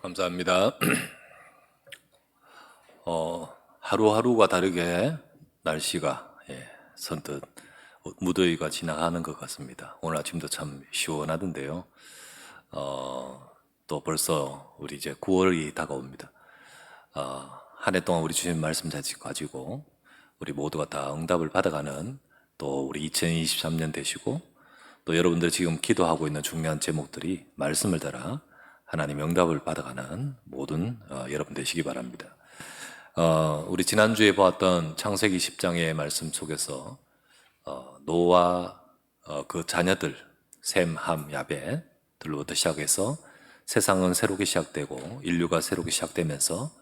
감사합니다. 하루하루가 다르게 날씨가 선뜻 무더위가 지나가는 것 같습니다. 오늘 아침도 참 시원하던데요. 또 벌써 우리 이제 9월이 다가옵니다. 한 해 동안 우리 주신 말씀 가지고 우리 모두가 다 응답을 받아가는 또 우리 2023년 되시고 또 여러분들 지금 기도하고 있는 중요한 제목들이 말씀을 따라 하나님 응답을 받아가는 모든 여러분 되시기 바랍니다. 우리 지난주에 보았던 창세기 10장의 말씀 속에서 노아 그 자녀들 셈, 함, 야벳들로부터 시작해서 세상은 새롭게 시작되고 인류가 새롭게 시작되면서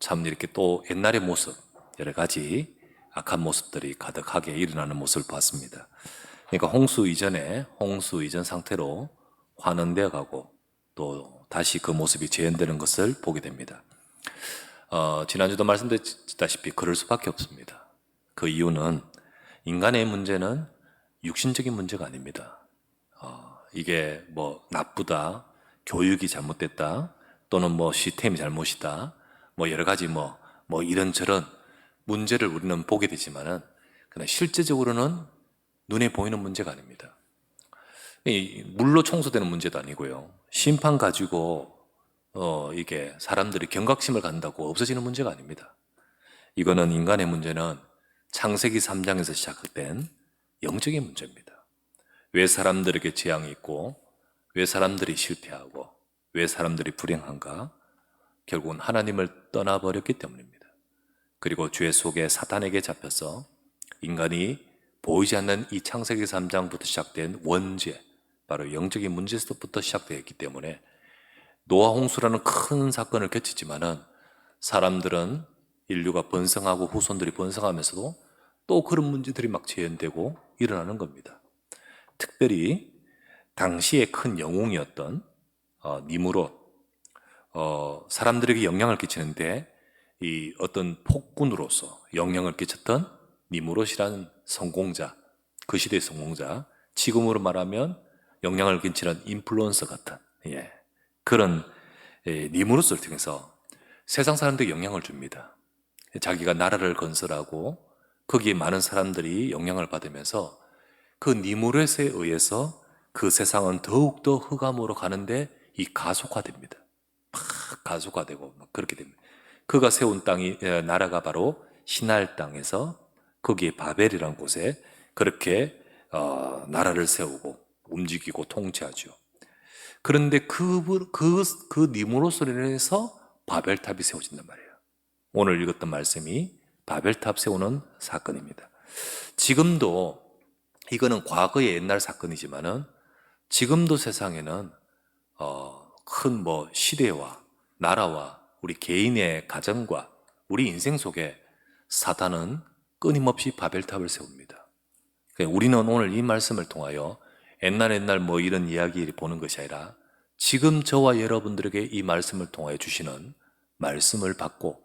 참 이렇게 또 옛날의 모습 여러 가지 악한 모습들이 가득하게 일어나는 모습을 봤습니다. 그러니까 홍수 이전 상태로 환원되어 가고 또 다시 그 모습이 재현되는 것을 보게 됩니다. 지난주도 말씀드렸다시피 그럴 수밖에 없습니다. 그 이유는 인간의 문제는 육신적인 문제가 아닙니다. 이게 뭐 나쁘다, 교육이 잘못됐다, 또는 뭐 시스템이 잘못이다, 뭐 여러 가지 뭐 이런저런 문제를 우리는 보게 되지만은 그냥 실제적으로는 눈에 보이는 문제가 아닙니다. 물로 청소되는 문제도 아니고요. 심판 가지고 이게 사람들이 경각심을 갖는다고 없어지는 문제가 아닙니다. 이거는 인간의 문제는 창세기 3장에서 시작된 영적인 문제입니다. 왜 사람들에게 재앙이 있고 왜 사람들이 실패하고 왜 사람들이 불행한가? 결국은 하나님을 떠나버렸기 때문입니다. 그리고 죄 속에 사탄에게 잡혀서 인간이 보이지 않는 이 창세기 3장부터 시작된 원죄, 바로 영적인 문제에서부터 시작되었기 때문에 노아 홍수라는 큰 사건을 겪었지만은 사람들은 인류가 번성하고 후손들이 번성하면서도 또 그런 문제들이 막 재현되고 일어나는 겁니다. 특별히 당시에 큰 영웅이었던 니무롯, 사람들에게 영향을 끼치는데 이 어떤 폭군으로서 영향을 끼쳤던 니무롯이라는 성공자, 그 시대의 성공자, 지금으로 말하면 영향을 끼치는 인플루언서 같은 그런 니무롯을 통해서 세상 사람들에게 영향을 줍니다. 자기가 나라를 건설하고 거기에 많은 사람들이 영향을 받으면서 그 니무롯에 의해서 그 세상은 더욱더 흑암으로 가는데 이 가속화됩니다. 막 가속화되고 막 그렇게 됩니다. 그가 세운 나라가 바로 시날 땅에서 거기에 바벨이라는 곳에 그렇게 나라를 세우고 움직이고 통치하죠. 그런데 그 니무롯으로 인해서 바벨탑이 세워진단 말이에요. 오늘 읽었던 말씀이 바벨탑 세우는 사건입니다. 지금도 이거는 과거의 옛날 사건이지만은 지금도 세상에는 큰 시대와 나라와 우리 개인의 가정과 우리 인생 속에 사탄은 끊임없이 바벨탑을 세웁니다. 우리는 오늘 이 말씀을 통하여 옛날 이런 이야기를 보는 것이 아니라 지금 저와 여러분들에게 이 말씀을 통하여 주시는 말씀을 받고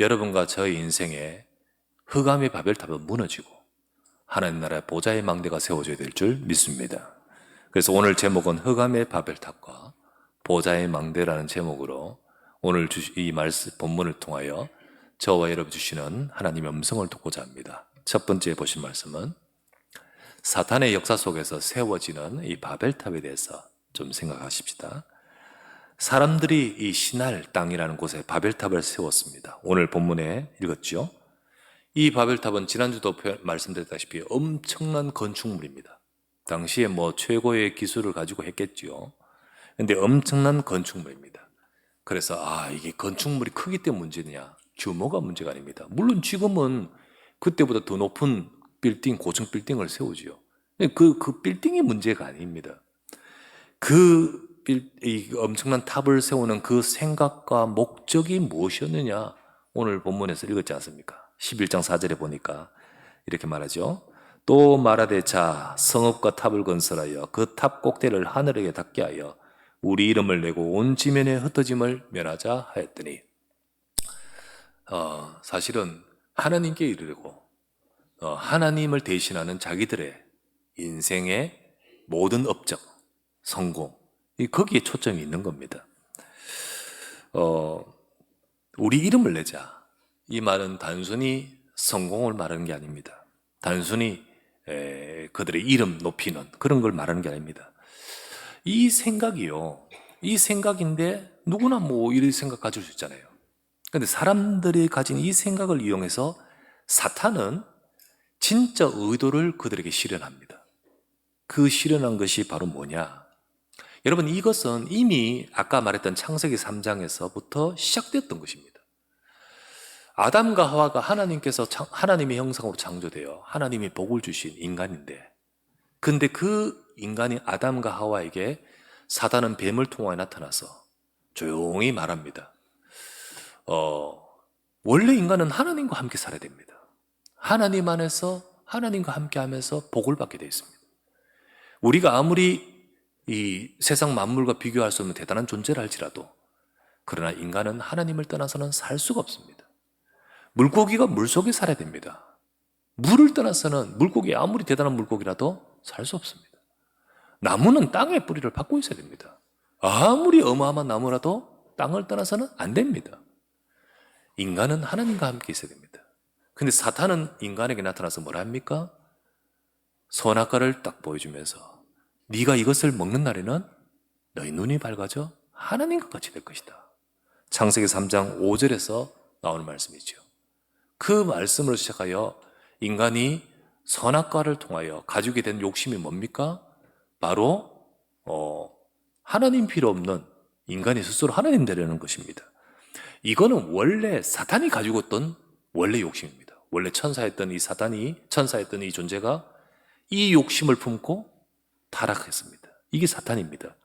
여러분과 저의 인생에 흑암의 바벨탑은 무너지고 하나님 나라의 보좌의 망대가 세워져야 될 줄 믿습니다. 그래서 오늘 제목은 흑암의 바벨탑과 보좌의 망대라는 제목으로 오늘 이 말씀 본문을 통하여 저와 여러분 주시는 하나님의 음성을 듣고자 합니다. 첫 번째 보신 말씀은 사탄의 역사 속에서 세워지는 이 바벨탑에 대해서 좀 생각하십시다. 사람들이 이 시날 땅이라는 곳에 바벨탑을 세웠습니다. 오늘 본문에 읽었죠. 이 바벨탑은 지난주도 말씀드렸다시피 엄청난 건축물입니다. 당시에 최고의 기술을 가지고 했겠죠. 근데 엄청난 건축물입니다. 그래서 이게 건축물이 크기 때문에 문제냐? 규모가 문제가 아닙니다. 물론 지금은 그때보다 더 높은 고층 빌딩을 세우지요. 그 빌딩이 문제가 아닙니다. 이 엄청난 탑을 세우는 그 생각과 목적이 무엇이었느냐? 오늘 본문에서 읽었지 않습니까? 11장 4절에 보니까 이렇게 말하죠. 또 말하되 자 성읍과 탑을 건설하여 그 탑 꼭대기를 하늘에게 닿게 하여 우리 이름을 내고 온 지면에 흩어짐을 면하자 하였더니 사실은 하나님께 이르고 하나님을 대신하는 자기들의 인생의 모든 업적, 성공, 거기에 초점이 있는 겁니다. 우리 이름을 내자. 이 말은 단순히 성공을 말하는 게 아닙니다. 단순히 그들의 이름 높이는 그런 걸 말하는 게 아닙니다. 이 생각이요. 이 생각인데 누구나 뭐 이런 생각 가질 수 있잖아요. 근데 사람들이 가진 이 생각을 이용해서 사탄은 진짜 의도를 그들에게 실현합니다. 그 실현한 것이 바로 뭐냐? 여러분, 이것은 이미 아까 말했던 창세기 3장에서부터 시작됐던 것입니다. 아담과 하와가 하나님께서 하나님의 형상으로 창조되어 하나님이 복을 주신 인간인데, 근데 그 인간인 아담과 하와에게 사단은 뱀을 통하여 나타나서 조용히 말합니다. 원래 인간은 하나님과 함께 살아야 됩니다. 하나님 안에서 하나님과 함께 하면서 복을 받게 되어 있습니다. 우리가 아무리 이 세상 만물과 비교할 수 없는 대단한 존재라 할지라도, 그러나 인간은 하나님을 떠나서는 살 수가 없습니다. 물고기가 물속에 살아야 됩니다. 물을 떠나서는 물고기 아무리 대단한 물고기라도 살 수 없습니다. 나무는 땅의 뿌리를 받고 있어야 됩니다. 아무리 어마어마한 나무라도 땅을 떠나서는 안 됩니다. 인간은 하나님과 함께 있어야 됩니다. 근데 사탄은 인간에게 나타나서 뭐라 합니까? 선악과를 딱 보여주면서 네가 이것을 먹는 날에는 너희 눈이 밝아져 하나님과 같이 될 것이다. 창세기 3장 5절에서 나오는 말씀이죠. 그 말씀으로 시작하여 인간이 선악과를 통하여 가지게 된 욕심이 뭡니까? 바로 하나님 필요 없는 인간이 스스로 하나님 되려는 것입니다. 이거는 원래 사탄이 가지고 있던 원래 욕심입니다. 원래 천사였던 이 사탄이, 천사였던 이 존재가 이 욕심을 품고 타락했습니다. 이게 사탄입니다.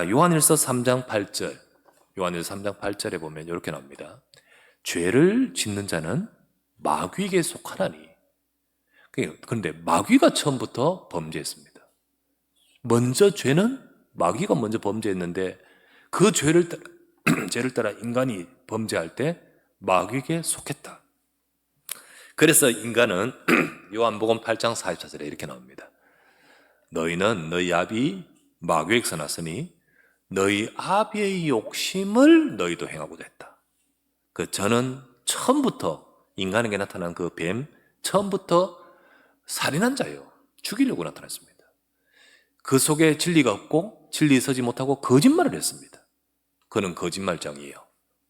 요한일서 3장 8절, 요한일서 3장 8절에 보면 이렇게 나옵니다. 죄를 짓는 자는 마귀에게 속하나니. 그런데 마귀가 처음부터 범죄했습니다. 먼저 죄는 마귀가 먼저 범죄했는데 그 죄를 따라 인간이 범죄할 때 마귀에게 속했다. 그래서 인간은 요한복음 8장 44절에 이렇게 나옵니다. 너희는 너희 아비 마귀에게서 났으니 너희 아비의 욕심을 너희도 행하고자 했다. 저는 처음부터 인간에게 나타난 그 뱀, 처음부터 살인한 자요. 죽이려고 나타났습니다. 그 속에 진리가 없고 진리에 서지 못하고 거짓말을 했습니다. 그는 거짓말장이에요.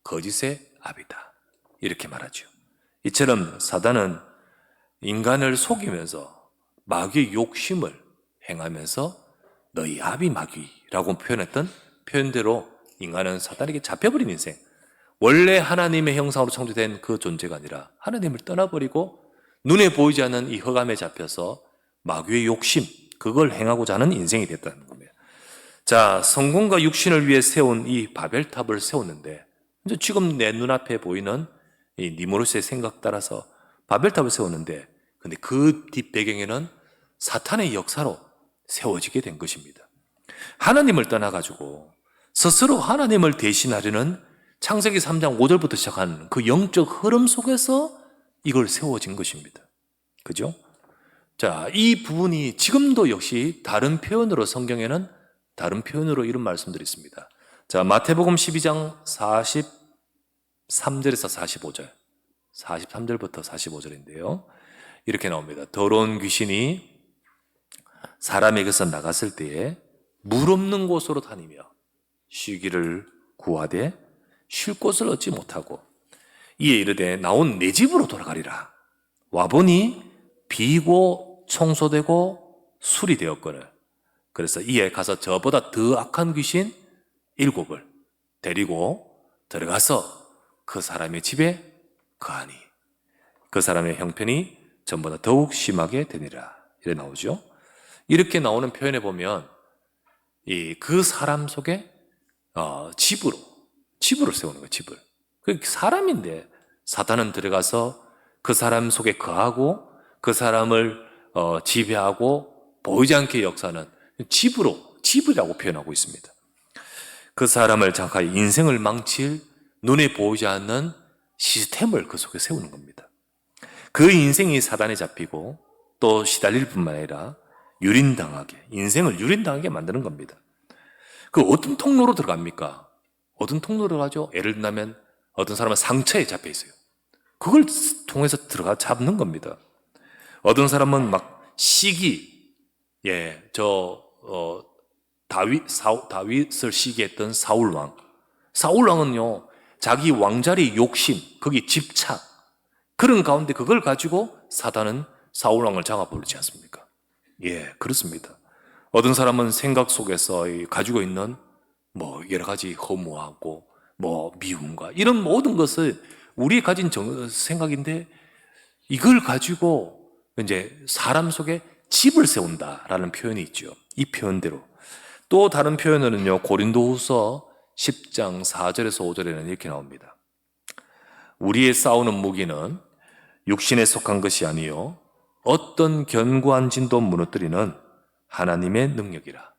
거짓의 아비다. 이렇게 말하죠. 이처럼 사단은 인간을 속이면서 마귀의 욕심을 행하면서 너희 아비 마귀라고 표현했던 표현대로 인간은 사단에게 잡혀버린 인생, 원래 하나님의 형상으로 창조된 그 존재가 아니라 하나님을 떠나버리고 눈에 보이지 않는 이 흑암에 잡혀서 마귀의 욕심, 그걸 행하고자 하는 인생이 됐다는 겁니다. 자, 성공과 육신을 위해 세운 이 바벨탑을 세웠는데, 이제 지금 내 눈앞에 보이는 이 니무롯의 생각 따라서 바벨탑을 세웠는데, 근데 그 뒷배경에는 사탄의 역사로 세워지게 된 것입니다. 하나님을 떠나가지고 스스로 하나님을 대신하려는 창세기 3장 5절부터 시작한 그 영적 흐름 속에서 이걸 세워진 것입니다. 그죠? 자, 이 부분이 지금도 역시 다른 표현으로, 성경에는 다른 표현으로 이런 말씀들이 있습니다. 자, 마태복음 12장 43절에서 45절, 43절부터 45절인데요. 이렇게 나옵니다. 더러운 귀신이 사람에게서 나갔을 때에 물 없는 곳으로 다니며 쉬기를 구하되 쉴 곳을 얻지 못하고 이에 이르되 나온 내 집으로 돌아가리라. 와보니 비고 청소되고 술이 되었거늘. 그래서 이에 가서 저보다 더 악한 귀신 7을 데리고 들어가서 그 사람의 집에 거하니 그 사람의 형편이 전보다 더욱 심하게 되니라. 이래 나오죠. 이렇게 나오는 표현에 보면 그 사람 속에 집으로 세우는 거예요. 집을. 그 사람인데 사탄은 들어가서 그 사람 속에 거하고 그 사람을 지배하고 보이지 않게 역사하는 집이라고 표현하고 있습니다. 그 사람을 장악하여 인생을 망칠 눈에 보이지 않는 시스템을 그 속에 세우는 겁니다. 그 인생이 사단에 잡히고 또 시달릴 뿐만 아니라 인생을 유린당하게 만드는 겁니다. 그 어떤 통로로 들어갑니까? 어떤 통로를 가죠? 예를 들면 어떤 사람은 상처에 잡혀 있어요. 그걸 통해서 들어가 잡는 겁니다. 어떤 사람은 막 시기, 다윗을 시기했던 사울왕. 사울왕은요, 자기 왕자리 욕심, 거기 집착, 그런 가운데 그걸 가지고 사단은 사울왕을 잡아버리지 않습니까? 그렇습니다. 어떤 사람은 생각 속에서 가지고 있는 여러 가지 허무하고 미움과 이런 모든 것을 우리 가진 생각인데 이걸 가지고 이제 사람 속에 집을 세운다라는 표현이 있죠. 이 표현대로. 또 다른 표현으로는요, 고린도후서 10장 4절에서 5절에는 이렇게 나옵니다. 우리의 싸우는 무기는 육신에 속한 것이 아니요 어떤 견고한 진도 무너뜨리는 하나님의 능력이라.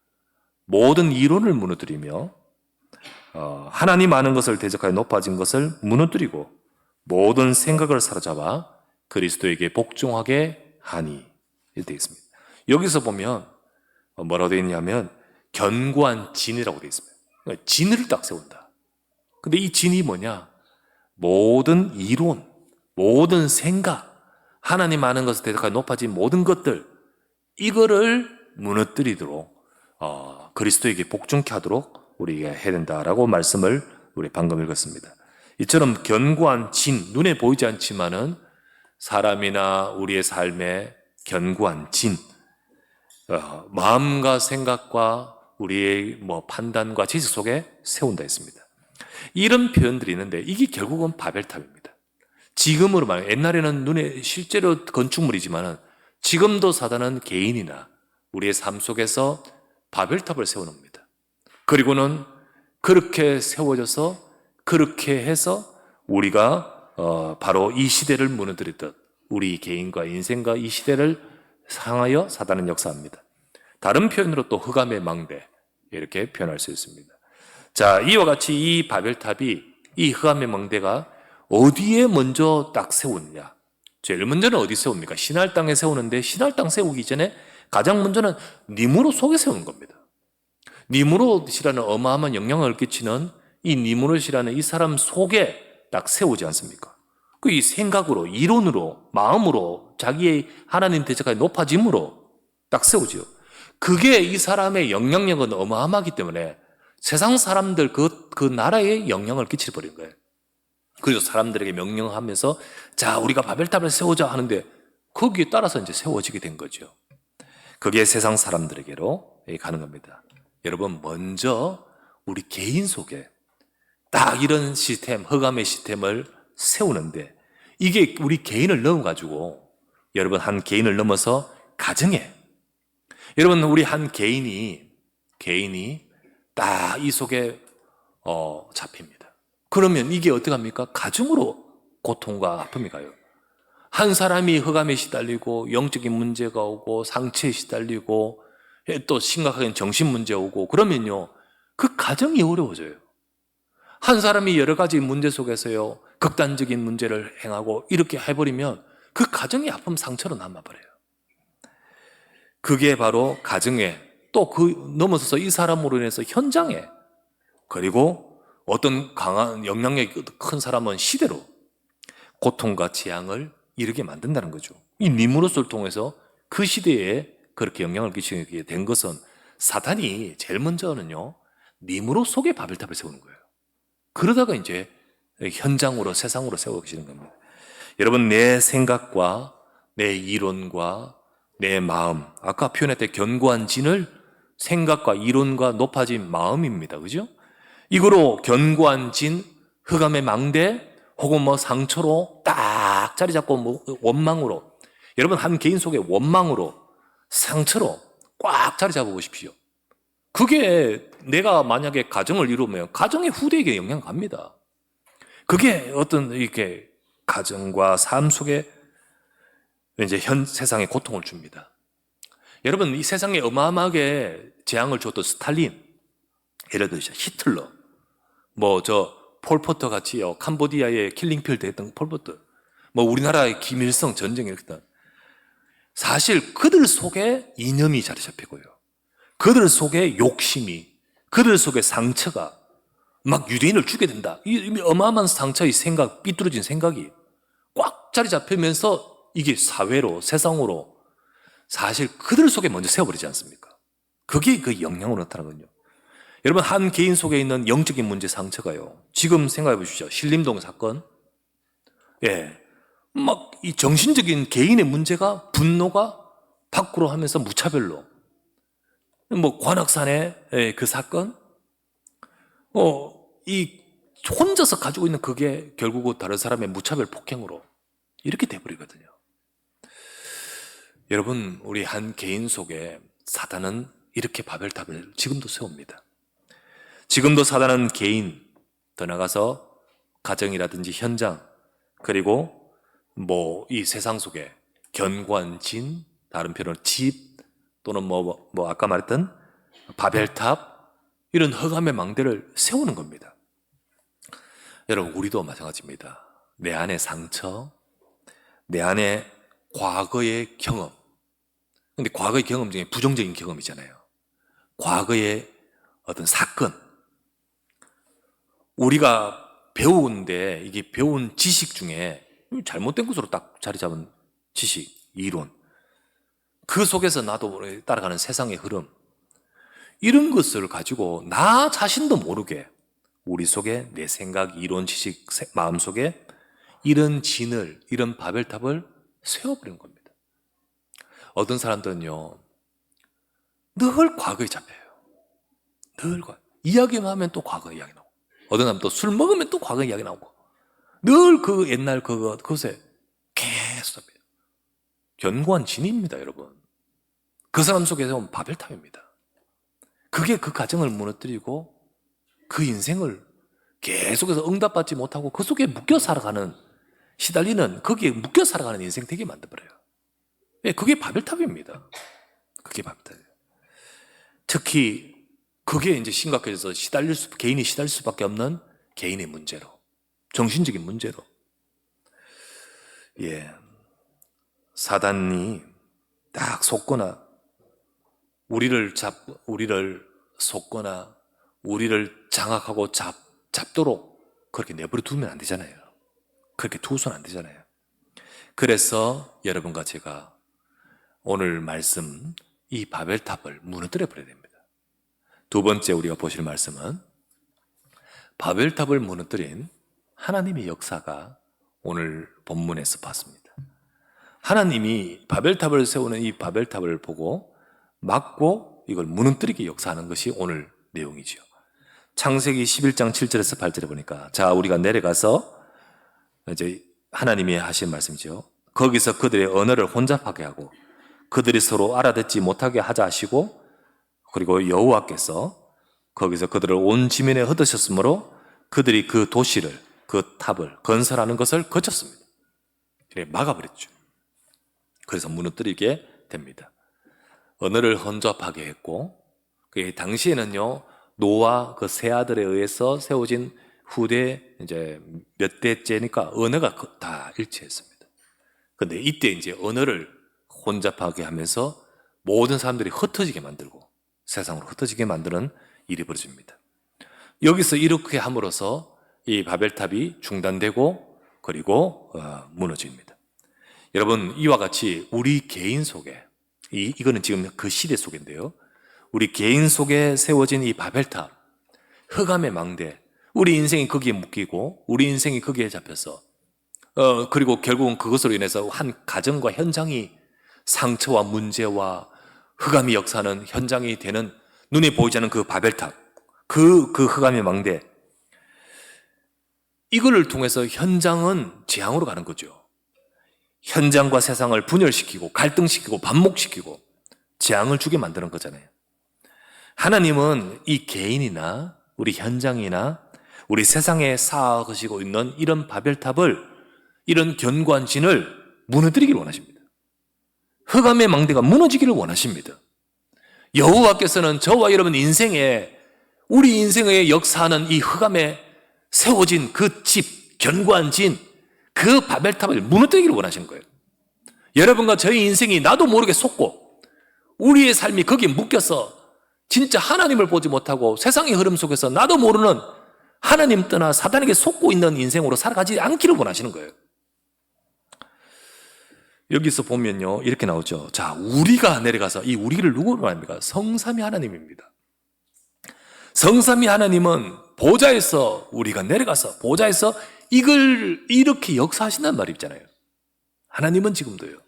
모든 이론을 무너뜨리며 하나님 아는 것을 대적하여 높아진 것을 무너뜨리고 모든 생각을 사로잡아 그리스도에게 복종하게 하니. 이렇게 되어 있습니다. 여기서 보면 뭐라고 되어 있냐면 견고한 진이라고 되어 있습니다. 진을 딱 세운다. 근데 이 진이 뭐냐? 모든 이론, 모든 생각, 하나님 아는 것을 대적하여 높아진 모든 것들, 이거를 무너뜨리도록 그리스도에게 복종케 하도록 우리가 해야 된다라고 말씀을 우리 방금 읽었습니다. 이처럼 견고한 진, 눈에 보이지 않지만은 사람이나 우리의 삶에 견고한 진, 마음과 생각과 우리의 판단과 지식 속에 세운다 했습니다. 이런 표현들이 있는데 이게 결국은 바벨탑입니다. 지금으로 말하면 옛날에는 눈에 실제로 건축물이지만은 지금도 사단은 개인이나 우리의 삶 속에서 바벨탑을 세워놓습니다. 그리고는 그렇게 세워져서 그렇게 해서 우리가 바로 이 시대를 무너뜨렸듯 우리 개인과 인생과 이 시대를 향하여 사단은 역사합니다. 다른 표현으로 또 흑암의 망대 이렇게 표현할 수 있습니다. 자, 이와 같이 이 바벨탑이 이 흑암의 망대가 어디에 먼저 딱 세우느냐? 제일 먼저는 어디 세웁니까? 신할 땅에 세우는데 신할 땅 세우기 전에 가장 먼저는 니무롯 속에 세우는 겁니다. 니무롯이라는 어마어마한 영향을 끼치는 이 니무롯이라는 이 사람 속에 딱 세우지 않습니까? 그 이 생각으로, 이론으로, 마음으로, 자기의 하나님 대적까지 높아짐으로 딱 세우지요. 그게 이 사람의 영향력은 어마어마하기 때문에 세상 사람들 그 나라에 영향을 끼쳐버린 거예요. 그래서 사람들에게 명령하면서 자, 우리가 바벨탑을 세우자 하는데 거기에 따라서 이제 세워지게 된 거죠. 그게 세상 사람들에게로 가는 겁니다. 여러분, 먼저 우리 개인 속에 딱 이런 시스템, 흑암의 시스템을 세우는데 이게 우리 개인을 넘어가지고 여러분 한 개인을 넘어서 가정에 여러분 우리 한 개인이 딱 이 속에 잡힙니다. 그러면 이게 어떻게 합니까? 가정으로 고통과 아픔이 가요. 한 사람이 흑암에 시달리고 영적인 문제가 오고 상처에 시달리고 또 심각하게 정신 문제 오고 그러면요 그 가정이 어려워져요. 한 사람이 여러 가지 문제 속에서요 극단적인 문제를 행하고 이렇게 해버리면 그 가정의 아픔 상처로 남아버려요. 그게 바로 가정에 또 넘어서서 이 사람으로 인해서 현장에 그리고 어떤 강한 영향력이 큰 사람은 시대로 고통과 재앙을 이르게 만든다는 거죠. 이 니무롯을 통해서 그 시대에 그렇게 영향을 끼치게 된 것은 사탄이 제일 먼저는요 니무롯 속에 바벨탑을 세우는 거예요. 그러다가 이제 현장으로 세상으로 세워지는 겁니다. 여러분 내 생각과 내 이론과 내 마음 아까 표현했던 견고한 진을 생각과 이론과 높아진 마음입니다. 그죠? 이거로 견고한 진, 흑암의 망대 혹은 상처로 딱 자리 잡고 원망으로 여러분 한 개인 속에 원망으로 상처로 꽉 자리 잡아 보십시오. 그게 내가 만약에 가정을 이루면 가정의 후대에게 영향 갑니다. 그게 어떤 이렇게 가정과 삶 속에 이제 현 세상에 고통을 줍니다. 여러분 이 세상에 어마어마하게 재앙을 줬던 스탈린, 예를 들어서 히틀러, 폴포터 같이요 캄보디아에 킬링필드 했던 폴포터, 우리나라의 김일성 전쟁 이랬던 사실 그들 속에 이념이 자리 잡히고요. 그들 속에 욕심이, 그들 속에 상처가 막 유대인을 죽게 된다. 이 어마어마한 상처의 생각, 삐뚤어진 생각이 꽉 자리 잡히면서 이게 사회로, 세상으로 사실 그들 속에 먼저 세워버리지 않습니까? 그게 그 영향으로 나타나거든요. 여러분, 한 개인 속에 있는 영적인 문제 상처가요, 지금 생각해 보십시오. 신림동 사건. 예. 막 이 정신적인 개인의 문제가 분노가 밖으로 하면서 무차별로. 뭐 관악산의 그 사건. 이 혼자서 가지고 있는 그게 결국은 다른 사람의 무차별 폭행으로 이렇게 돼버리거든요. 여러분, 우리 한 개인 속에 사단은 이렇게 바벨탑을 지금도 세웁니다. 지금도 사단은 개인, 더 나가서 가정이라든지 현장, 그리고 뭐 이 세상 속에 견고한 다른 표현으로 집, 또는 뭐 아까 말했던 바벨탑, 이런 흑암의 망대를 세우는 겁니다. 여러분, 우리도 마찬가지입니다. 내 안의 상처, 내 안의 과거의 경험. 근데 과거의 경험 중에 부정적인 경험이잖아요. 과거의 어떤 사건. 우리가 배우는데 이게 배운 지식 중에 잘못된 것으로 딱 자리 잡은 지식, 이론. 그 속에서 나도 따라가는 세상의 흐름. 이런 것을 가지고 나 자신도 모르게 우리 속에 내 생각, 이론, 지식, 마음 속에 이런 진을, 이런 바벨탑을 세워버린 겁니다. 어떤 사람들은요, 늘 과거에 잡혀요. 늘 이야기만 하면 또 과거 이야기 나오고, 어떤 사람은 또 술 먹으면 또 과거 이야기 나오고, 늘 그 옛날 그것에 계속 잡혀요. 견고한 진입니다, 여러분. 그 사람 속에서 바벨탑입니다. 그게 그 가정을 무너뜨리고 그 인생을 계속해서 응답받지 못하고 그 속에 묶여 살아가는, 시달리는, 거기에 묶여 살아가는 인생 되게 만들어버려요. 예, 그게 바벨탑입니다. 그게 바벨탑이에요. 특히 그게 이제 심각해져서 개인이 시달릴 수밖에 없는 개인의 문제로, 정신적인 문제로. 예. 사단이 딱 속거나, 우리를 속거나, 우리를 장악하고 잡도록 그렇게 내버려 두면 안 되잖아요. 그렇게 두서는 안 되잖아요. 그래서 여러분과 제가 오늘 말씀, 이 바벨탑을 무너뜨려 버려야 됩니다. 두 번째 우리가 보실 말씀은 바벨탑을 무너뜨린 하나님의 역사가 오늘 본문에서 봤습니다. 하나님이 바벨탑을 세우는 이 바벨탑을 보고 막고 이걸 무너뜨리게 역사하는 것이 오늘 내용이죠. 창세기 11장 7절에서 8절에 보니까, 자, 우리가 내려가서, 이제 하나님이 하신 말씀이죠. 거기서 그들의 언어를 혼잡하게 하고 그들이 서로 알아듣지 못하게 하자 하시고, 그리고 여호와께서 거기서 그들을 온 지면에 흩으셨으므로 그들이 그 도시를, 그 탑을 건설하는 것을 거쳤습니다. 그래, 막아버렸죠. 그래서 무너뜨리게 됩니다. 언어를 혼잡하게 했고, 그 당시에는요, 노아 그 세 아들에 의해서 세워진 후대 이제 몇 대째니까 언어가 다 일치했습니다. 근데 이때 이제 언어를 혼잡하게 하면서 모든 사람들이 흩어지게 만들고 세상으로 흩어지게 만드는 일이 벌어집니다. 여기서 이렇게 함으로써 이 바벨탑이 중단되고 그리고 무너집니다. 여러분, 이와 같이 우리 개인 속에, 이거는 지금 그 시대 속인데요, 우리 개인 속에 세워진 이 바벨탑, 흑암의 망대, 우리 인생이 거기에 묶이고 우리 인생이 거기에 잡혀서 그리고 결국은 그것으로 인해서 한 가정과 현장이 상처와 문제와 흑암이 역사하는 현장이 되는, 눈에 보이지 않는 그 바벨탑, 그 흑암의 망대, 이거를 통해서 현장은 재앙으로 가는 거죠. 현장과 세상을 분열시키고 갈등시키고 반목시키고 재앙을 주게 만드는 거잖아요. 하나님은 이 개인이나 우리 현장이나 우리 세상에 쌓아가시고 있는 이런 바벨탑을, 이런 견고한 진을 무너뜨리기를 원하십니다. 흑암의 망대가 무너지기를 원하십니다. 여호와께서는 저와 여러분 인생에, 우리 인생에 역사하는 이 흑암에 세워진 그 집, 견고한 진, 그 바벨탑을 무너뜨리기를 원하시는 거예요. 여러분과 저희 인생이 나도 모르게 속고 우리의 삶이 거기에 묶여서 진짜 하나님을 보지 못하고 세상의 흐름 속에서 나도 모르는 하나님 떠나 사단에게 속고 있는 인생으로 살아가지 않기를 원하시는 거예요. 여기서 보면요, 이렇게 나오죠. 자, 우리가 내려가서, 이 우리를 누구로 말합니까? 성삼위 하나님입니다. 성삼위 하나님은 보좌에서 우리가 내려가서 보좌에서 이걸 이렇게 역사하신다는 말이 있잖아요. 하나님은 지금도요.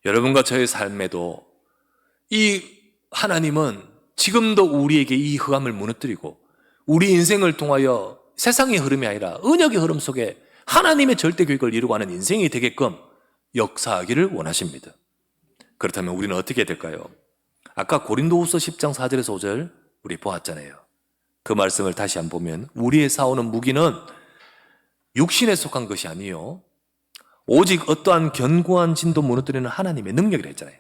여러분과 저의 삶에도 이 하나님은 지금도 우리에게 이 흑암을 무너뜨리고 우리 인생을 통하여 세상의 흐름이 아니라 언약의 흐름 속에 하나님의 절대 계획을 이루고하는 인생이 되게끔 역사하기를 원하십니다. 그렇다면 우리는 어떻게 해야 될까요? 아까 고린도후서 10장 4절에서 5절 우리 보았잖아요. 그 말씀을 다시 한번 보면 우리의 싸우는 무기는 육신에 속한 것이 아니요 오직 어떠한 견고한 진도 무너뜨리는 하나님의 능력이라 했잖아요.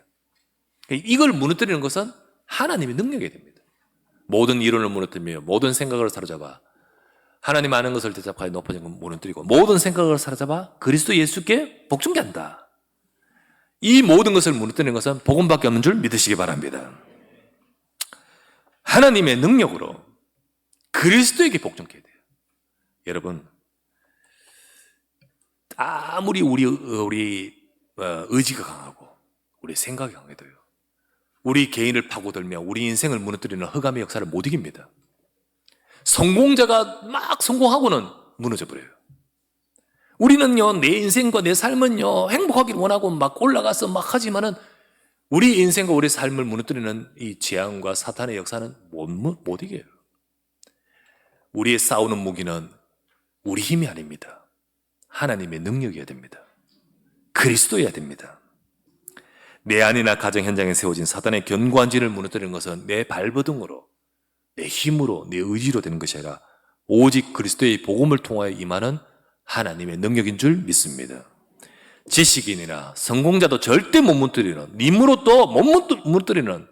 이걸 무너뜨리는 것은 하나님의 능력이 됩니다. 모든 이론을 무너뜨리며 모든 생각을 사로잡아 하나님 아는 것을 대접하여 높아진 것 무너뜨리고 모든 생각을 사로잡아 그리스도 예수께 복종케 한다. 이 모든 것을 무너뜨리는 것은 복음밖에 없는 줄 믿으시기 바랍니다. 하나님의 능력으로 그리스도에게 복종케 돼요. 여러분, 아무리 우리 의지가 강하고 우리 생각이 강해도요, 우리 개인을 파고들며 우리 인생을 무너뜨리는 흑암의 역사를 못 이깁니다. 성공자가 막 성공하고는 무너져 버려요. 우리는요, 내 인생과 내 삶은요, 행복하기를 원하고 막 올라가서 막 하지만은 우리 인생과 우리 삶을 무너뜨리는 이 재앙과 사탄의 역사는 못 이겨요. 우리의 싸우는 무기는 우리 힘이 아닙니다. 하나님의 능력이어야 됩니다. 그리스도여야 됩니다. 내 안이나 가정 현장에 세워진 사탄의 견고한 진을 무너뜨리는 것은 내 발버둥으로, 내 힘으로, 내 의지로 되는 것이 아니라 오직 그리스도의 복음을 통하여 임하는 하나님의 능력인 줄 믿습니다. 지식인이나 성공자도 절대 못 무너뜨리는, 님으로도 못 무너뜨리는,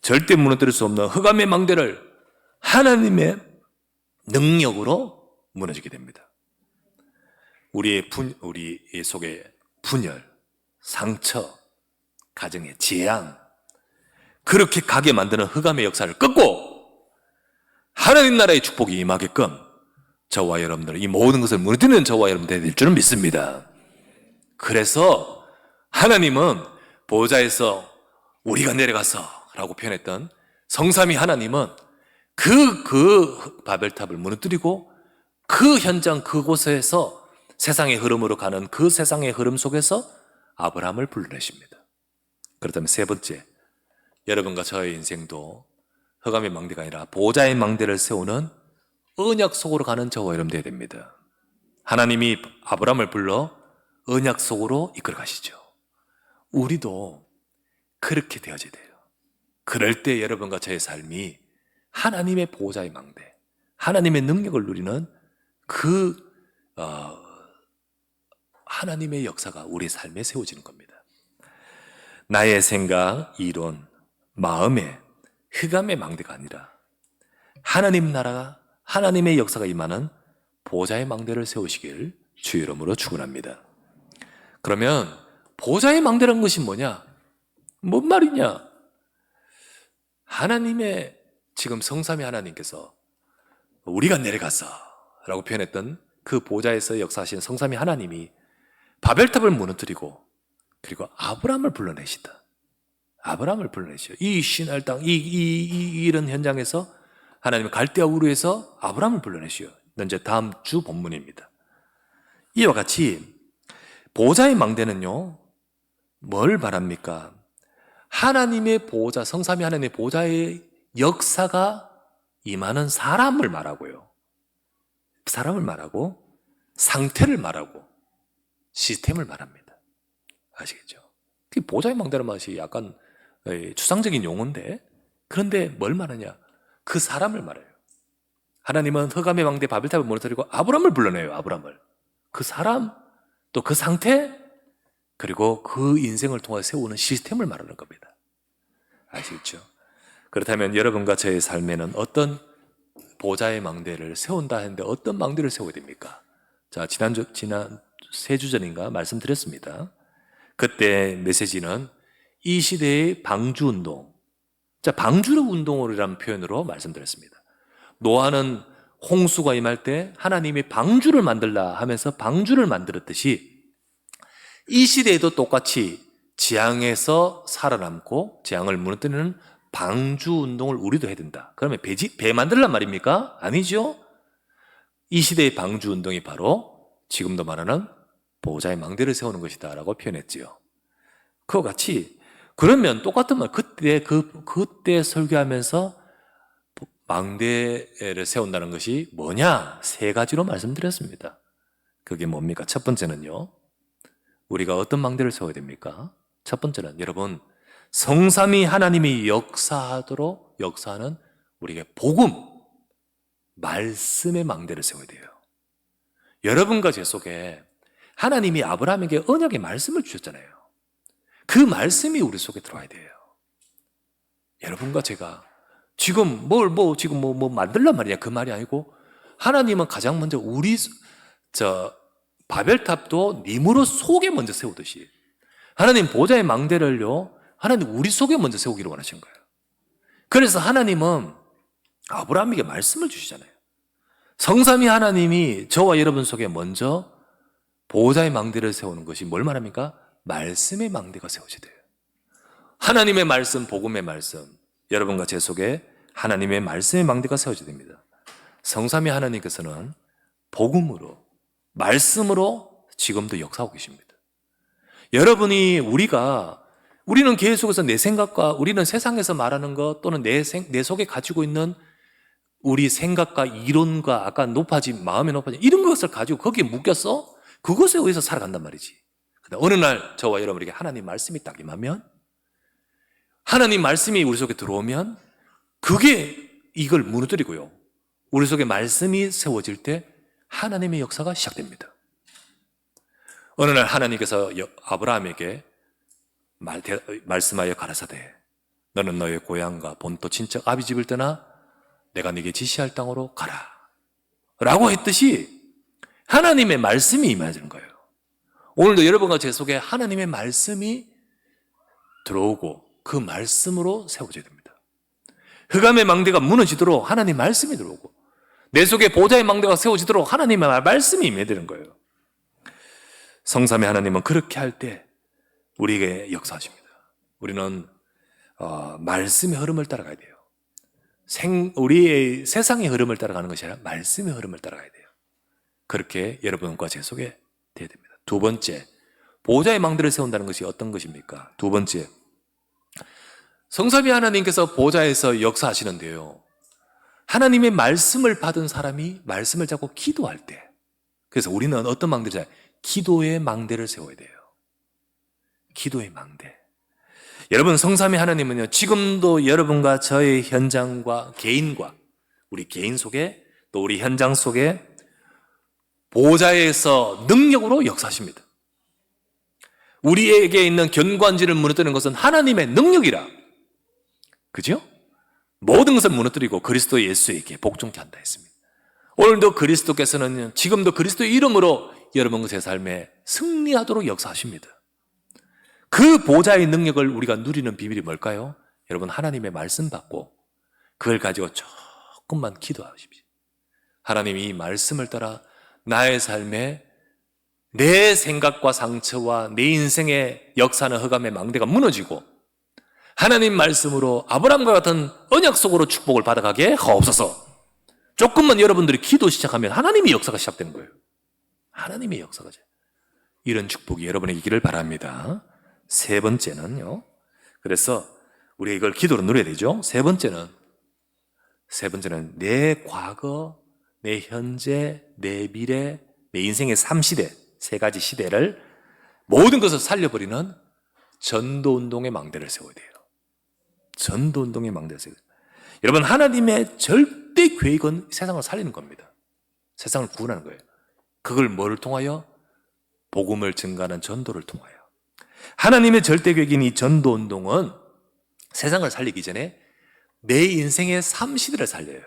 절대 무너뜨릴 수 없는 흑암의 망대를 하나님의 능력으로 무너지게 됩니다. 우리 속에 분열, 상처, 가정의 재앙, 그렇게 가게 만드는 흑암의 역사를 끊고 하나님 나라의 축복이 임하게끔 저와 여러분들, 이 모든 것을 무너뜨리는 저와 여러분들이 될 줄은 믿습니다. 그래서 하나님은 보좌에서 우리가 내려가서 라고 표현했던 성삼위 하나님은 그 바벨탑을 무너뜨리고 그 현장 그곳에서 세상의 흐름으로 가는 그 세상의 흐름 속에서 아브라함을 불러내십니다. 그렇다면 세 번째, 여러분과 저의 인생도 흑암의 망대가 아니라 보좌의 망대를 세우는 언약 속으로 가는 저와 여러분 되어야 됩니다. 하나님이 아브라함을 불러 언약 속으로 이끌어 가시죠. 우리도 그렇게 되어져야 돼요. 그럴 때 여러분과 저의 삶이 하나님의 보좌의 망대, 하나님의 능력을 누리는 하나님의 역사가 우리 삶에 세워지는 겁니다. 나의 생각, 이론, 마음에 흑암의 망대가 아니라 하나님 나라가, 하나님의 역사가 임하는 보좌의 망대를 세우시길 주 이름으로 축원합니다. 그러면 보좌의 망대라는 것이 뭐냐? 뭔 말이냐? 하나님의 지금 성삼위 하나님께서 우리가 내려가서 라고 표현했던 그 보좌에서 역사하신 성삼위 하나님이 바벨탑을 무너뜨리고 그리고 아브라함을 불러내시다. 아브라함을 불러내시죠. 이 시날 땅, 이런 현장에서 하나님은 갈대아 우르에서 아브라함을 불러내시요. 이제 다음 주 본문입니다. 이와 같이 보좌의 망대는요, 뭘 말합니까? 하나님의 보좌, 성삼위 하나님의 보좌의 역사가 임하는 사람을 말하고요. 사람을 말하고 상태를 말하고 시스템을 말합니다. 아시겠죠? 보좌의 망대라는 것이 약간 추상적인 용어인데, 그런데 뭘 말하냐? 그 사람을 말해요. 하나님은 흑암의 망대 바벨탑을 무너뜨리고 아브라함을 불러내요. 아브라함을. 그 사람, 또 그 상태, 그리고 그 인생을 통해 세우는 시스템을 말하는 겁니다. 아시겠죠? 그렇다면 여러분과 저의 삶에는 어떤 보좌의 망대를 세운다 했는데 어떤 망대를 세워야 됩니까? 자, 지난 3주 전인가 말씀드렸습니다. 그때 메시지는 이 시대의 방주운동, 자, 방주운동이라는 표현으로 말씀드렸습니다. 노아는 홍수가 임할 때 하나님이 방주를 만들라 하면서 방주를 만들었듯이 이 시대에도 똑같이 재앙에서 살아남고 재앙을 무너뜨리는 방주 운동을 우리도 해야 된다. 그러면 배 만들란 말입니까? 아니죠. 이 시대의 방주 운동이 바로 지금도 말하는 보호자의 망대를 세우는 것이다 라고 표현했지요. 그와 같이 그러면 똑같은 말 그때 설교하면서 망대를 세운다는 것이 뭐냐? 세 가지로 말씀드렸습니다. 그게 뭡니까? 첫 번째는요, 우리가 어떤 망대를 세워야 됩니까? 첫 번째는 여러분, 성삼위 하나님이 역사하는 우리에게 복음, 말씀의 망대를 세워야 돼요. 여러분과 제 속에 하나님이 아브라함에게 언약의 말씀을 주셨잖아요. 그 말씀이 우리 속에 들어와야 돼요. 여러분과 제가 지금 뭐 만들란 말이냐 그 말이 아니고, 하나님은 가장 먼저 바벨탑도 니무롯 속에 먼저 세우듯이 하나님 보좌의 망대를요, 하나님 우리 속에 먼저 세우기를 원하신 거예요. 그래서 하나님은 아브라함에게 말씀을 주시잖아요. 성삼위 하나님이 저와 여러분 속에 먼저 보호자의 망대를 세우는 것이 뭘 말합니까? 말씀의 망대가 세워져야 돼요. 하나님의 말씀, 복음의 말씀, 여러분과 제 속에 하나님의 말씀의 망대가 세워져야 됩니다. 성삼위 하나님께서는 복음으로, 말씀으로 지금도 역사하고 계십니다. 우리는 계속해서 내 생각과, 우리는 세상에서 말하는 것 또는 내 속에 가지고 있는 우리 생각과 이론과 아까 마음의 높아짐 이런 것을 가지고 거기에 묶였어? 그것에 의해서 살아간단 말이지. 어느 날 저와 여러분에게 하나님 말씀이 딱 임하면, 하나님 말씀이 우리 속에 들어오면 그게 이걸 무너뜨리고요, 우리 속에 말씀이 세워질 때 하나님의 역사가 시작됩니다. 어느 날 하나님께서 아브라함에게 말씀하여 가라사대 너는 너의 고향과 본토 친척 아비 집을 떠나 내가 네게 지시할 땅으로 가라 라고 했듯이 하나님의 말씀이 임하는 거예요. 오늘도 여러분과 제 속에 하나님의 말씀이 들어오고 그 말씀으로 세워져야 됩니다. 흑암의 망대가 무너지도록 하나님의 말씀이 들어오고 내 속에 보좌의 망대가 세워지도록 하나님의 말씀이 임해야 되는 거예요. 성삼의 하나님은 그렇게 할 때 우리에게 역사하십니다. 우리는 말씀의 흐름을 따라가야 돼요. 우리의 세상의 흐름을 따라가는 것이 아니라 말씀의 흐름을 따라가야 돼요. 그렇게 여러분과 제 속에 돼야 됩니다. 두 번째, 보호자의 망대를 세운다는 것이 어떤 것입니까? 두 번째, 성삼위 하나님께서 보호자에서 역사하시는데요, 하나님의 말씀을 받은 사람이 말씀을 잡고 기도할 때, 그래서 우리는 어떤 망대를 기도의 망대를 세워야 돼요. 기도의 망대. 여러분, 성삼위 하나님은요, 지금도 여러분과 저의 현장과 개인과 우리 개인 속에 또 우리 현장 속에 보호자에서 능력으로 역사하십니다. 우리에게 있는 견관지를 무너뜨리는 것은 하나님의 능력이라. 그죠? 모든 것을 무너뜨리고 그리스도 예수에게 복종케 한다 했습니다. 오늘도 그리스도께서는 지금도 그리스도의 이름으로 여러분과 제 삶에 승리하도록 역사하십니다. 그 보좌의 능력을 우리가 누리는 비밀이 뭘까요? 여러분, 하나님의 말씀 받고 그걸 가지고 조금만 기도하십시오. 하나님, 이 말씀을 따라 나의 삶에 내 생각과 상처와 내 인생의 역사는 흑암의 망대가 무너지고 하나님 말씀으로 아브라함과 같은 언약 속으로 축복을 받아가게 하옵소서. 조금만 여러분들이 기도 시작하면 하나님의 역사가 시작되는 거예요. 하나님의 역사가. 이런 축복이 여러분에게 있기를 바랍니다. 세 번째는요, 그래서 우리가 이걸 기도로 누려야 되죠. 세 번째는 내 과거, 내 현재, 내 미래, 내 인생의 3시대, 세 가지 시대를 모든 것을 살려버리는 전도운동의 망대를 세워야 돼요. 전도운동의 망대를 세워야 돼요. 여러분, 하나님의 절대 계획은 세상을 살리는 겁니다. 세상을 구원하는 거예요. 그걸 뭐를 통하여? 복음을 증가하는 전도를 통하여. 하나님의 절대 계획인 이 전도운동은 세상을 살리기 전에 내 인생의 3시대를 살려요.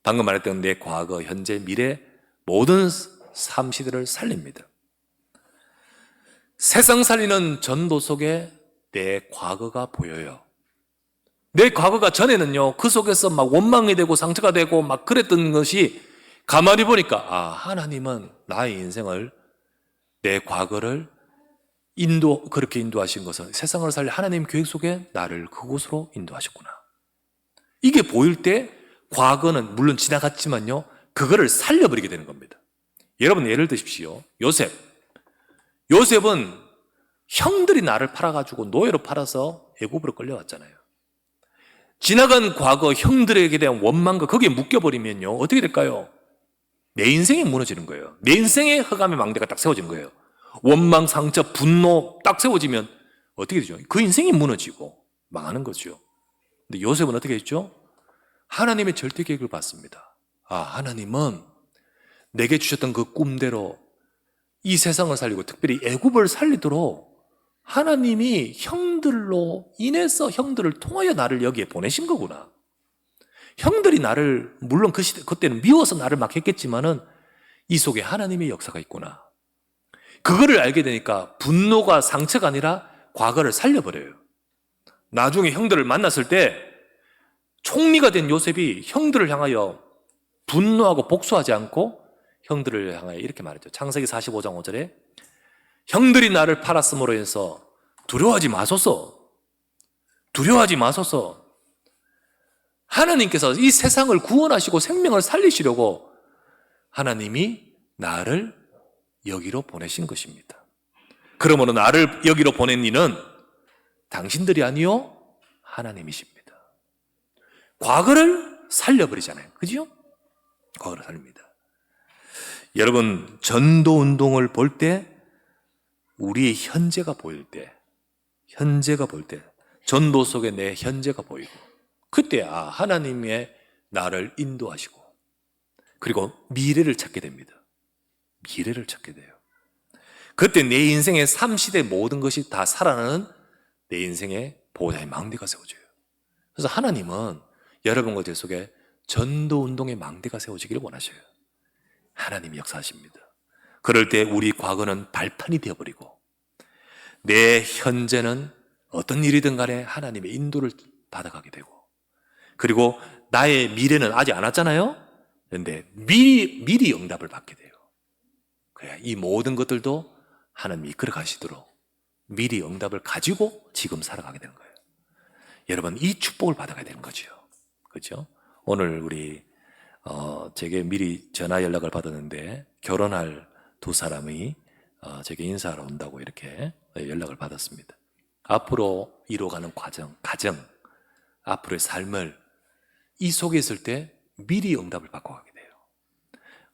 방금 말했던 내 과거, 현재, 미래 모든 3시대를 살립니다. 세상 살리는 전도 속에 내 과거가 보여요. 내 과거가 전에는요, 그 속에서 막 원망이 되고 상처가 되고 막 그랬던 것이 가만히 보니까, 하나님은 나의 인생을, 내 과거를 그렇게 인도하신 것은 세상을 살릴 하나님 계획 속에 나를 그곳으로 인도하셨구나. 이게 보일 때 과거는 물론 지나갔지만요, 그거를 살려버리게 되는 겁니다. 여러분 예를 드십시오. 요셉은 형들이 나를 팔아가지고 노예로 팔아서 애굽으로 끌려왔잖아요. 지나간 과거 형들에게 대한 원망과 거기에 묶여버리면요, 어떻게 될까요? 내 인생이 무너지는 거예요. 내 인생의 흑암의 망대가 딱 세워지는 거예요. 원망, 상처, 분노 딱 세워지면 어떻게 되죠? 그 인생이 무너지고 망하는 거죠. 근데 요셉은 어떻게 했죠? 하나님의 절대 계획을 봤습니다. 하나님은 내게 주셨던 그 꿈대로 이 세상을 살리고 특별히 애굽을 살리도록 하나님이 형들로 인해서 형들을 통하여 나를 여기에 보내신 거구나. 형들이 나를 물론 그때는 미워서 나를 막 했겠지만은 이 속에 하나님의 역사가 있구나. 그거를 알게 되니까 분노가 상처가 아니라 과거를 살려버려요. 나중에 형들을 만났을 때 총리가 된 요셉이 형들을 향하여 분노하고 복수하지 않고 형들을 향하여 이렇게 말했죠. 창세기 45장 5절에 형들이 나를 팔았음으로 해서 두려워하지 마소서. 두려워하지 마소서. 하나님께서 이 세상을 구원하시고 생명을 살리시려고 하나님이 나를 여기로 보내신 것입니다. 그러므로 나를 여기로 보낸 이는 당신들이 아니요 하나님이십니다. 과거를 살려버리잖아요. 그죠? 과거를 살립니다. 여러분, 전도운동을 볼 때 우리의 현재가 보일 때, 전도 속에 내 현재가 보이고, 그때 하나님의 나를 인도하시고, 그리고 미래를 찾게 됩니다. 미래를 찾게 돼요. 그때 내 인생의 삼시대 모든 것이 다 살아나는 내 인생의 보호자의 망대가 세워져요. 그래서 하나님은 여러분과 제 속에 전도운동의 망대가 세워지기를 원하셔요. 하나님이 역사하십니다. 그럴 때 우리 과거는 발판이 되어버리고 내 현재는 어떤 일이든 간에 하나님의 인도를 받아가게 되고, 그리고 나의 미래는 아직 안 왔잖아요. 그런데 미리 응답을 받게 돼요. 그래야 이 모든 것들도 하나님이 이끌어 가시도록 미리 응답을 가지고 지금 살아가게 되는 거예요. 여러분, 이 축복을 받아가야 되는 거죠. 그렇죠? 오늘 우리 제게 미리 전화 연락을 받았는데 결혼할 두 사람이 제게 인사하러 온다고 이렇게 연락을 받았습니다. 앞으로 이뤄가는 가정, 앞으로의 삶을 이 속에 있을 때 미리 응답을 받고 가게 돼요.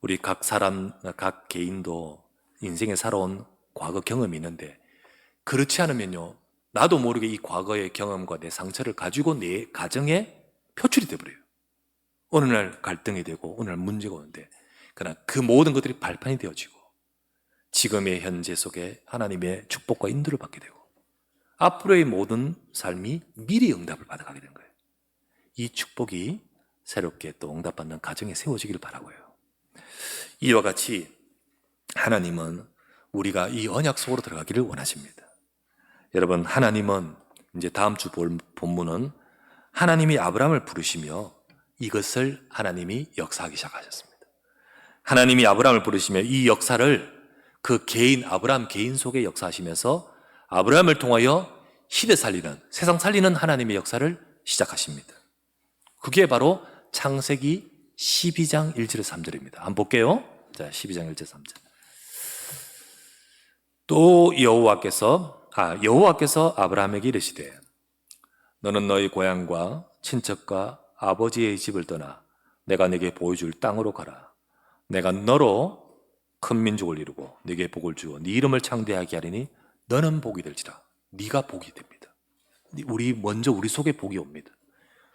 우리 각 개인도 인생에 살아온 과거 경험이 있는데, 그렇지 않으면요, 나도 모르게 이 과거의 경험과 내 상처를 가지고 내 가정에 표출이 되어버려요. 어느 날 갈등이 되고 어느 날 문제가 오는데, 그러나 그 모든 것들이 발판이 되어지고 지금의 현재 속에 하나님의 축복과 인도를 받게 되고 앞으로의 모든 삶이 미리 응답을 받아가게 된 거예요. 이 축복이 새롭게 또 응답받는 가정에 세워지기를 바라고요. 이와 같이 하나님은 우리가 이 언약 속으로 들어가기를 원하십니다. 여러분, 하나님은 이제 다음 주 볼 본문은 하나님이 아브라함을 부르시며 이것을 하나님이 역사하기 시작하셨습니다. 하나님이 아브라함을 부르시며 이 역사를 그 아브라함 개인 속에 역사하시면서 아브라함을 통하여 시대 살리는, 세상 살리는 하나님의 역사를 시작하십니다. 그게 바로 창세기 12장 1절에서 3절입니다. 한번 볼게요. 자, 12장 1절 3절. 또 여호와께서 아브라함에게 이르시되 너는 너희 고향과 친척과 아버지의 집을 떠나 내가 네게 보여줄 땅으로 가라. 내가 너로 큰 민족을 이루고 네게 복을 주어 네 이름을 창대하게 하리니 너는 복이 될지라. 네가 복이 됩니다. 우리 속에 복이 옵니다.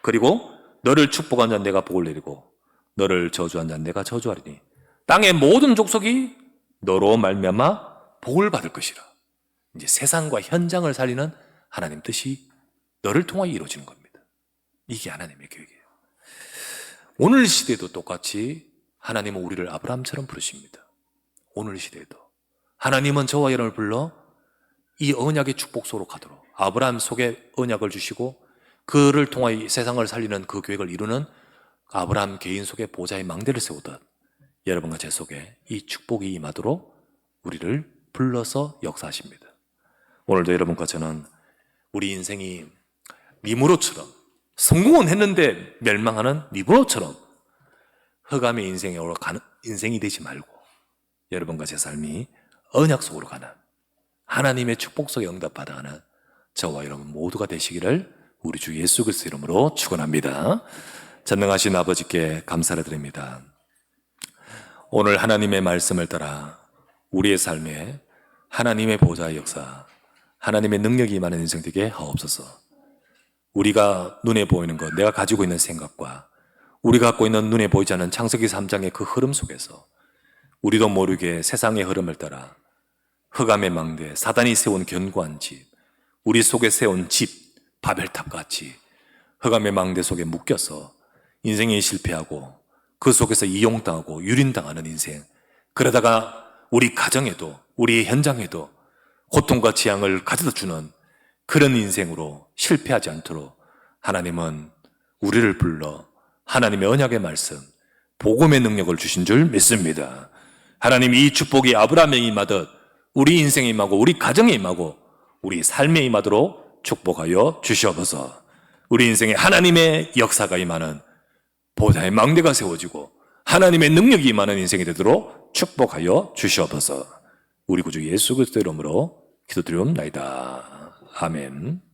그리고 너를 축복한 자는 내가 복을 내리고 너를 저주한 자는 내가 저주하리니 땅의 모든 족속이 너로 말미암아 복을 받을 것이라. 이제 세상과 현장을 살리는 하나님 뜻이 너를 통하여 이루어지는 겁니다. 이게 하나님의 계획이에요. 오늘 시대도 똑같이 하나님은 우리를 아브라함처럼 부르십니다. 오늘 시대에도 하나님은 저와 여러분을 불러 이 언약의 축복 속으로 가도록 아브라함 속에 언약을 주시고 그를 통하여 세상을 살리는 그 계획을 이루는 아브라함 개인 속에 보좌의 망대를 세우듯 여러분과 제 속에 이 축복이 임하도록 우리를 불러서 역사하십니다. 오늘도 여러분과 저는 우리 인생이 니무롯처럼 성공은 했는데 멸망하는 니무롯처럼 흑암의 인생으로 가는 인생이 되지 말고 여러분과 제 삶이 언약 속으로 가는 하나님의 축복 속에 응답받아가는 저와 여러분 모두가 되시기를 우리 주 예수 그리스도 이름으로 축원합니다. 전능하신 아버지께 감사를 드립니다. 오늘 하나님의 말씀을 따라 우리의 삶에 하나님의 보좌의 역사, 하나님의 능력이 임하는 인생 되게 하옵소서. 우리가 눈에 보이는 것, 내가 가지고 있는 생각과 우리가 갖고 있는 눈에 보이지 않는 창세기 3장의 그 흐름 속에서 우리도 모르게 세상의 흐름을 따라 흑암의 망대, 사단이 세운 견고한 집, 우리 속에 세운 집, 바벨탑 같이 흑암의 망대 속에 묶여서 인생이 실패하고 그 속에서 이용당하고 유린당하는 인생, 그러다가 우리 가정에도 우리 현장에도 고통과 재앙을 가져다 주는 그런 인생으로 실패하지 않도록 하나님은 우리를 불러 하나님의 언약의 말씀, 복음의 능력을 주신 줄 믿습니다. 하나님 이 축복이 아브라함에 임하듯 우리 인생에 임하고 우리 가정에 임하고 우리 삶에 임하도록 축복하여 주시옵소서. 우리 인생에 하나님의 역사가 임하는 보좌의 망대가 세워지고 하나님의 능력이 임하는 인생이 되도록 축복하여 주시옵소서. 우리 구주 예수 그리스도 이름으로 기도드리옵나이다. 아멘.